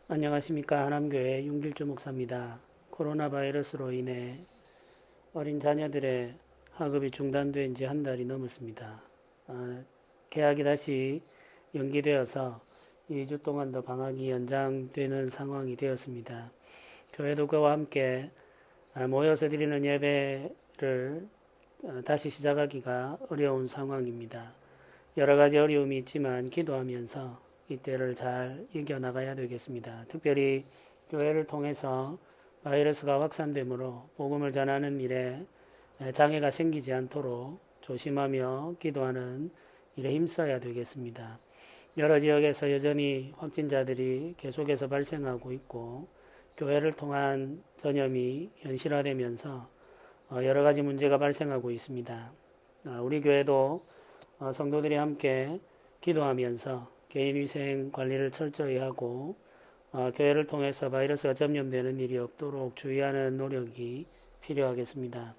안녕하십니까. 하남교회 윤길주 목사입니다. 코로나 바이러스로 인해 어린 자녀들의 학업이 중단된 지 한 달이 넘었습니다. 개학이 다시 연기되어서 2주 동안 더 방학이 연장되는 상황이 되었습니다. 교회도 그와 함께 모여서 드리는 예배를 다시 시작하기가 어려운 상황입니다. 여러 가지 어려움이 있지만 기도하면서 이때를 잘 이겨나가야 되겠습니다. 특별히 교회를 통해서 바이러스가 확산되므로 복음을 전하는 일에 장애가 생기지 않도록 조심하며 기도하는 일에 힘써야 되겠습니다. 여러 지역에서 여전히 확진자들이 계속해서 발생하고 있고 교회를 통한 전염이 현실화되면서 여러 가지 문제가 발생하고 있습니다. 우리 교회도 성도들이 함께 기도하면서 개인위생 관리를 철저히 하고 교회를 통해서 바이러스가 전염되는 일이 없도록 주의하는 노력이 필요하겠습니다.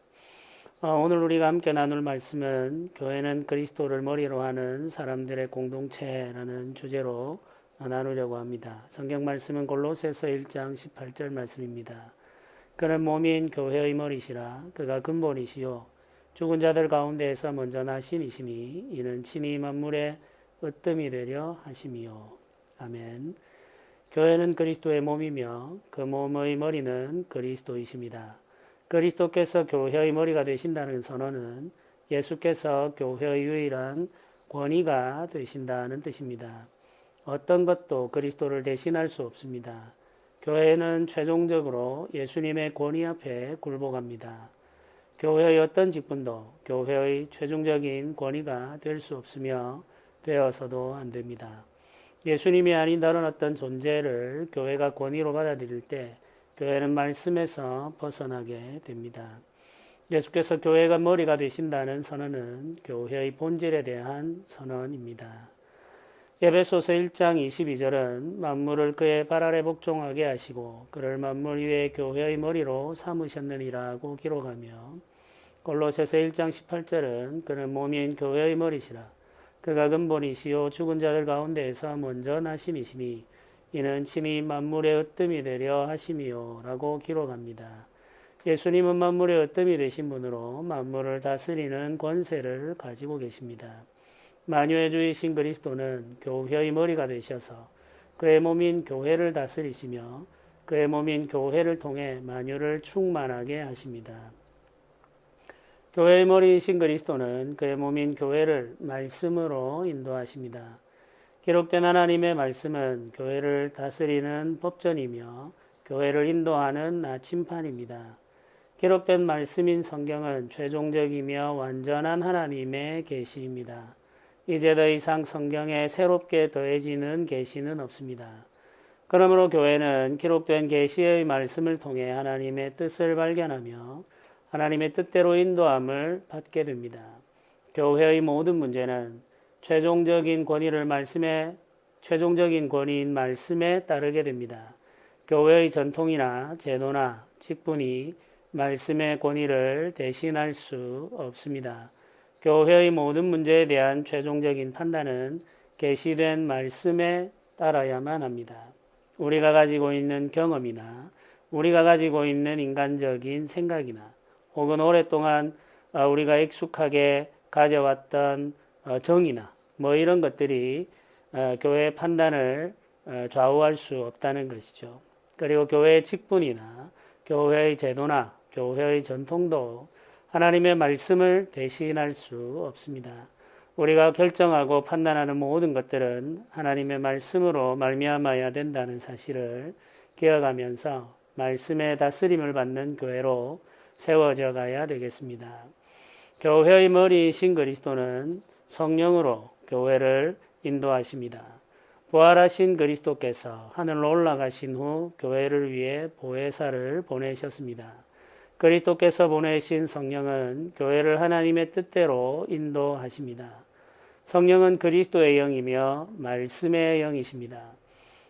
오늘 우리가 함께 나눌 말씀은 교회는 그리스도를 머리로 하는 사람들의 공동체라는 주제로 나누려고 합니다. 성경 말씀은 골로새서 1장 18절 말씀입니다. 그는 몸인 교회의 머리시라. 그가 근본이시요 죽은 자들 가운데에서 먼저 나신 이심이 이는 친히 만물의 으뜸이 되려 하심이요. 아멘. 교회는 그리스도의 몸이며 그 몸의 머리는 그리스도이십니다. 그리스도께서 교회의 머리가 되신다는 선언은 예수께서 교회의 유일한 권위가 되신다는 뜻입니다. 어떤 것도 그리스도를 대신할 수 없습니다. 교회는 최종적으로 예수님의 권위 앞에 굴복합니다. 교회의 어떤 직분도 교회의 최종적인 권위가 될 수 없으며 되어서도 안 됩니다. 예수님이 아닌 다른 어떤 존재를 교회가 권위로 받아들일 때 교회는 말씀에서 벗어나게 됩니다. 예수께서 교회가 머리가 되신다는 선언은 교회의 본질에 대한 선언입니다. 에베소서 1장 22절은 만물을 그의 발 아래 복종하게 하시고 그를 만물 위에 교회의 머리로 삼으셨느니라고 기록하며 골로새서 1장 18절은 그는 몸인 교회의 머리시라. 그가 근본이시요 죽은 자들 가운데에서 먼저 나심이시니 이는 친히 만물의 으뜸이 되려 하심이요 라고 기록합니다. 예수님은 만물의 으뜸이 되신 분으로 만물을 다스리는 권세를 가지고 계십니다. 만유의 주이신 그리스도는 교회의 머리가 되셔서 그의 몸인 교회를 다스리시며 그의 몸인 교회를 통해 만유를 충만하게 하십니다. 교회의 머리이신 그리스도는 그의 몸인 교회를 말씀으로 인도하십니다. 기록된 하나님의 말씀은 교회를 다스리는 법전이며 교회를 인도하는 나침판입니다. 기록된 말씀인 성경은 최종적이며 완전한 하나님의 계시입니다. 이제 더 이상 성경에 새롭게 더해지는 계시는 없습니다. 그러므로 교회는 기록된 계시의 말씀을 통해 하나님의 뜻을 발견하며 하나님의 뜻대로 인도함을 받게 됩니다. 교회의 모든 문제는 최종적인 권위인 말씀에 따르게 됩니다. 교회의 전통이나 제도나 직분이 말씀의 권위를 대신할 수 없습니다. 교회의 모든 문제에 대한 최종적인 판단은 계시된 말씀에 따라야만 합니다. 우리가 가지고 있는 경험이나 우리가 가지고 있는 인간적인 생각이나 혹은 오랫동안 우리가 익숙하게 가져왔던 정의나 이런 것들이 교회의 판단을 좌우할 수 없다는 것이죠. 그리고 교회의 직분이나 교회의 제도나 교회의 전통도 하나님의 말씀을 대신할 수 없습니다. 우리가 결정하고 판단하는 모든 것들은 하나님의 말씀으로 말미암아야 된다는 사실을 기억하면서 말씀의 다스림을 받는 교회로 세워져 가야 되겠습니다. 교회의 머리이신 그리스도는 성령으로 교회를 인도하십니다. 부활하신 그리스도께서 하늘로 올라가신 후 교회를 위해 보혜사를 보내셨습니다. 그리스도께서 보내신 성령은 교회를 하나님의 뜻대로 인도하십니다. 성령은 그리스도의 영이며 말씀의 영이십니다.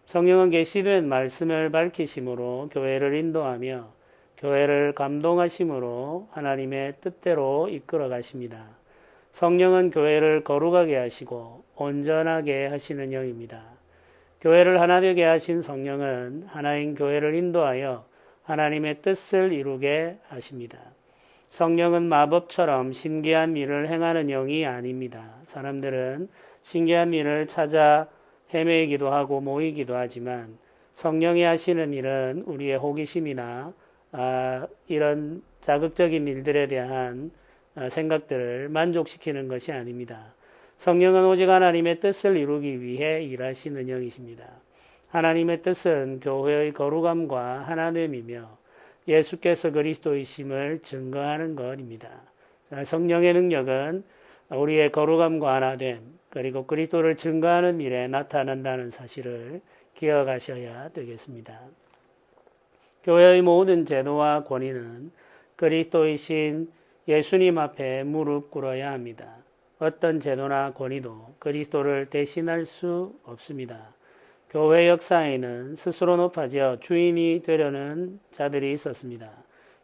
성령은 계시된 말씀을 밝히심으로 교회를 인도하며 교회를 감동하심으로 하나님의 뜻대로 이끌어 가십니다. 성령은 교회를 거룩하게 하시고 온전하게 하시는 영입니다. 교회를 하나 되게 하신 성령은 하나인 교회를 인도하여 하나님의 뜻을 이루게 하십니다. 성령은 마법처럼 신기한 일을 행하는 영이 아닙니다. 사람들은 신기한 일을 찾아 헤매기도 하고 모이기도 하지만 성령이 하시는 일은 우리의 호기심이나 이런 자극적인 일들에 대한 생각들을 만족시키는 것이 아닙니다. 성령은 오직 하나님의 뜻을 이루기 위해 일하시는 영이십니다. 하나님의 뜻은 교회의 거룩함과 하나됨이며 예수께서 그리스도이심을 증거하는 것입니다. 성령의 능력은 우리의 거룩함과 하나됨 그리고 그리스도를 증거하는 일에 나타난다는 사실을 기억하셔야 되겠습니다. 교회의 모든 제도와 권위는 그리스도이신 예수님 앞에 무릎 꿇어야 합니다. 어떤 제도나 권위도 그리스도를 대신할 수 없습니다. 교회 역사에는 스스로 높아져 주인이 되려는 자들이 있었습니다.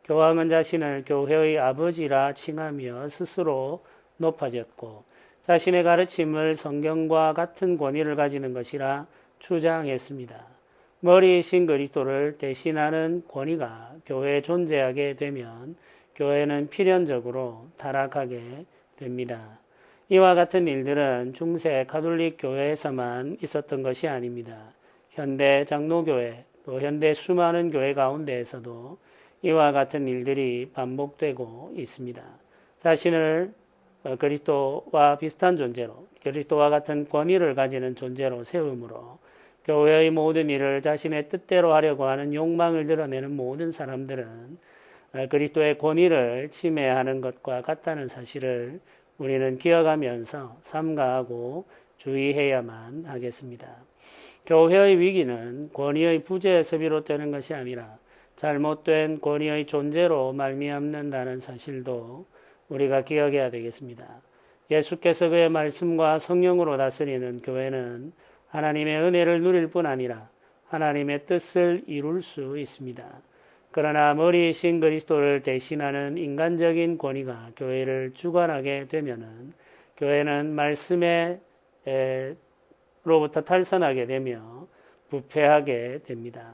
교황은 자신을 교회의 아버지라 칭하며 스스로 높아졌고 자신의 가르침을 성경과 같은 권위를 가지는 것이라 주장했습니다. 머리이신 그리스도를 대신하는 권위가 교회에 존재하게 되면 교회는 필연적으로 타락하게 됩니다. 이와 같은 일들은 중세 가톨릭 교회에서만 있었던 것이 아닙니다. 현대 장로교회 또 현대 수많은 교회 가운데에서도 이와 같은 일들이 반복되고 있습니다. 자신을 그리스도와 비슷한 존재로 그리스도와 같은 권위를 가지는 존재로 세우므로 교회의 모든 일을 자신의 뜻대로 하려고 하는 욕망을 드러내는 모든 사람들은 그리스도의 권위를 침해하는 것과 같다는 사실을 우리는 기억하면서 삼가하고 주의해야만 하겠습니다. 교회의 위기는 권위의 부재에서 비롯되는 것이 아니라 잘못된 권위의 존재로 말미암는다는 사실도 우리가 기억해야 되겠습니다. 예수께서 그의 말씀과 성령으로 다스리는 교회는 하나님의 은혜를 누릴 뿐 아니라 하나님의 뜻을 이룰 수 있습니다. 그러나 머리이신 그리스도를 대신하는 인간적인 권위가 교회를 주관하게 되면은 교회는 말씀에 로부터 탈선하게 되며 부패하게 됩니다.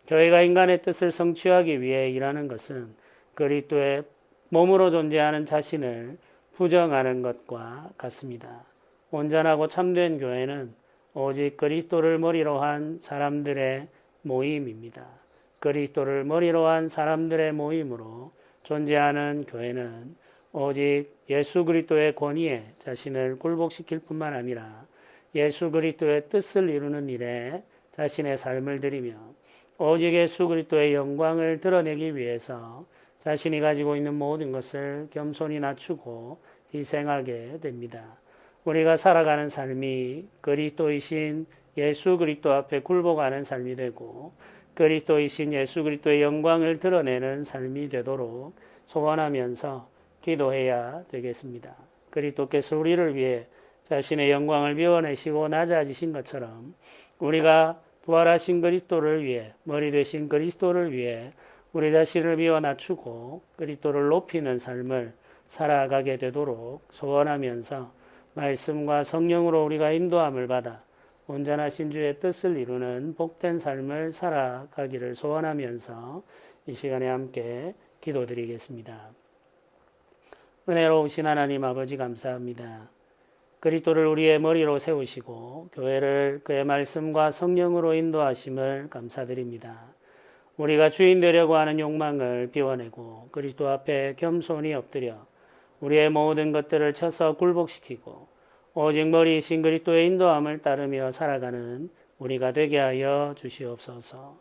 교회가 인간의 뜻을 성취하기 위해 일하는 것은 그리스도의 몸으로 존재하는 자신을 부정하는 것과 같습니다. 온전하고 참된 교회는 오직 그리스도를 머리로 한 사람들의 모임입니다. 그리스도를 머리로 한 사람들의 모임으로 존재하는 교회는 오직 예수 그리스도의 권위에 자신을 굴복시킬 뿐만 아니라 예수 그리스도의 뜻을 이루는 일에 자신의 삶을 드리며 오직 예수 그리스도의 영광을 드러내기 위해서 자신이 가지고 있는 모든 것을 겸손히 낮추고 희생하게 됩니다. 우리가 살아가는 삶이 그리스도이신 예수 그리스도 앞에 굴복하는 삶이 되고 그리스도이신 예수 그리스도의 영광을 드러내는 삶이 되도록 소원하면서 기도해야 되겠습니다. 그리스도께서 우리를 위해 자신의 영광을 비워내시고 낮아지신 것처럼 우리가 부활하신 그리스도를 위해 머리 되신 그리스도를 위해 우리 자신을 비워 낮추고 그리스도를 높이는 삶을 살아가게 되도록 소원하면서 말씀과 성령으로 우리가 인도함을 받아 온전하신 주의 뜻을 이루는 복된 삶을 살아가기를 소원하면서 이 시간에 함께 기도드리겠습니다. 은혜로우신 하나님 아버지 감사합니다. 그리스도를 우리의 머리로 세우시고 교회를 그의 말씀과 성령으로 인도하심을 감사드립니다. 우리가 주인 되려고 하는 욕망을 비워내고 그리스도 앞에 겸손히 엎드려 우리의 모든 것들을 쳐서 굴복시키고 오직 머리이신 그리스도의 인도함을 따르며 살아가는 우리가 되게 하여 주시옵소서.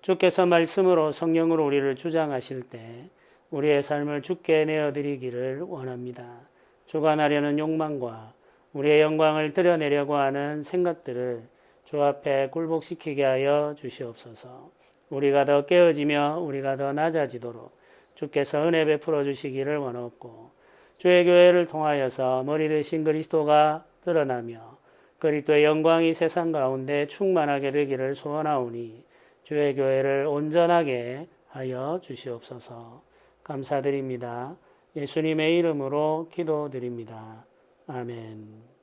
주께서 말씀으로 성령으로 우리를 주장하실 때 우리의 삶을 주께 내어드리기를 원합니다. 주관하려는 욕망과 우리의 영광을 드러내려고 하는 생각들을 주 앞에 굴복시키게 하여 주시옵소서. 우리가 더 깨어지며 우리가 더 낮아지도록 주께서 은혜 베풀어 주시기를 원하옵고 주의 교회를 통하여서 머리 되신 그리스도가 드러나며 그리스도의 영광이 세상 가운데 충만하게 되기를 소원하오니 주의 교회를 온전하게 하여 주시옵소서. 감사드립니다. 예수님의 이름으로 기도드립니다. 아멘.